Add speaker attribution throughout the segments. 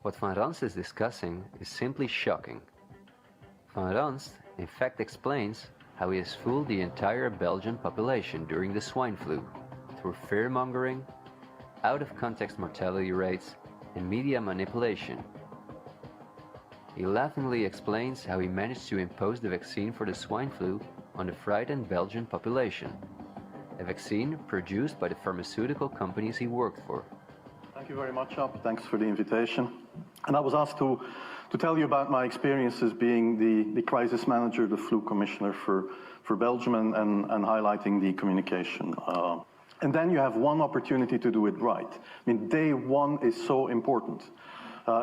Speaker 1: What Van Ranst is discussing is simply shocking. Van Ranst, in fact, explains how he has fooled the entire Belgian population during the swine flu through fear-mongering, out-of-context mortality rates, and media manipulation. He laughingly explains how he managed to impose the vaccine for the swine flu on the frightened Belgian population, a vaccine produced by the pharmaceutical companies he worked for.
Speaker 2: Thank you very much, Ab. Thanks for the invitation. And I was asked to tell you about my experiences being the crisis manager, the flu commissioner for Belgium, and highlighting the communication. And then you have one opportunity to do it right. I mean, day one is so important.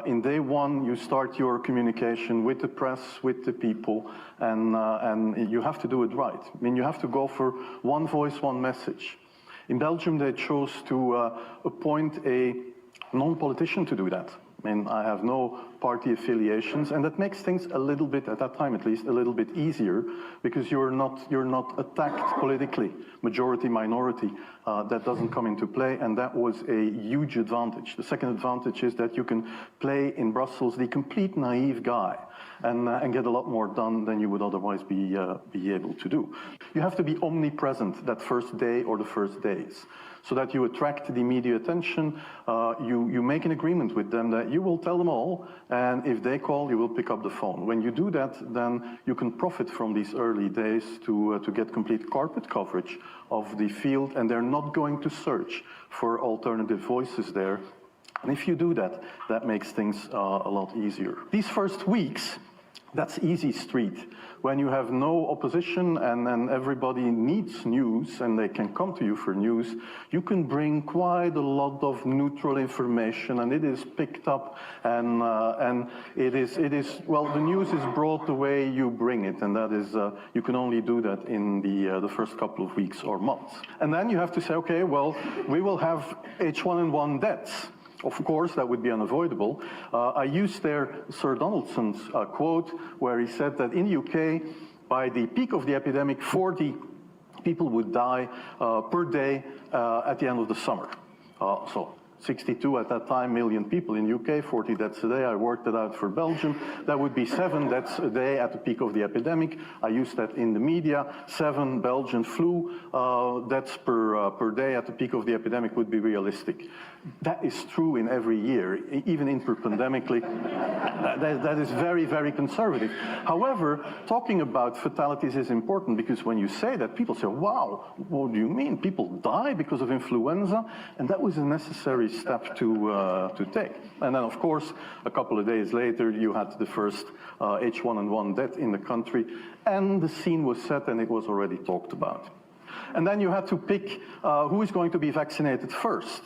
Speaker 2: In day one, you start your communication with the press, with the people, and you have to do it right. I mean, you have to go for one voice, one message. In Belgium, they chose to appoint a non-politician to do that. I mean, I have no party affiliations, and that makes things a little bit, at that time at least, a little bit easier, because you're not attacked politically, majority, minority. That doesn't come into play, and that was a huge advantage. The second advantage is that you can play in Brussels the complete naive guy, and get a lot more done than you would otherwise be able to do. You have to be omnipresent that first day or the first days, so that you attract the media attention. You make an agreement with them that you will tell them all, and if they call, you will pick up the phone. When you do that, then you can profit from these early days to get complete carpet coverage of the field, and they're not going to search for alternative voices there. And if you do that, that makes things a lot easier. These first weeks, that's easy street. When you have no opposition and then everybody needs news and they can come to you for news, you can bring quite a lot of neutral information, and it is picked up, and it is well, the news is brought the way you bring it, and that is you can only do that in the first couple of weeks or months. And then you have to say, okay, well, we will have H1N1 deaths. Of course, that would be unavoidable. I used there Sir Donaldson's quote, where he said that in the UK, by the peak of the epidemic, 40 people would die per day at the end of the summer. So 62 at that time million people in UK, 40 deaths a day. I worked it out for Belgium. That would be 7 deaths a day at the peak of the epidemic. I used that in the media. 7 Belgian flu deaths per day at the peak of the epidemic would be realistic. That is true in every year, even interpandemically. That is very, very conservative. However, talking about fatalities is important, because when you say that, people say, wow, what do you mean? People die because of influenza? And that was a necessary step to take. And then, of course, a couple of days later, you had the first H1N1 death in the country, and the scene was set and it was already talked about. And then you had to pick who is going to be vaccinated first.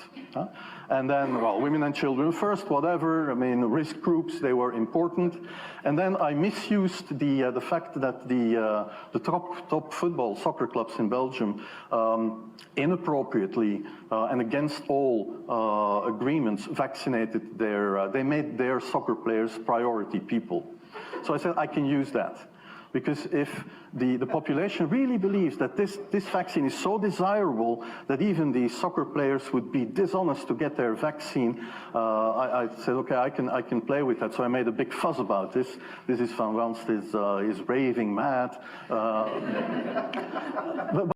Speaker 2: And then, well, women and children first, whatever. I mean, risk groups, they were important. And then I misused the fact that the top football, soccer clubs in Belgium inappropriately and against all agreements vaccinated they made their soccer players priority people. So I said, I can use that. Because if the population really believes that this vaccine is so desirable that even the soccer players would be dishonest to get their vaccine, I said, okay, I can play with that. So I made a big fuss about this. This is Van Ranst is raving mad.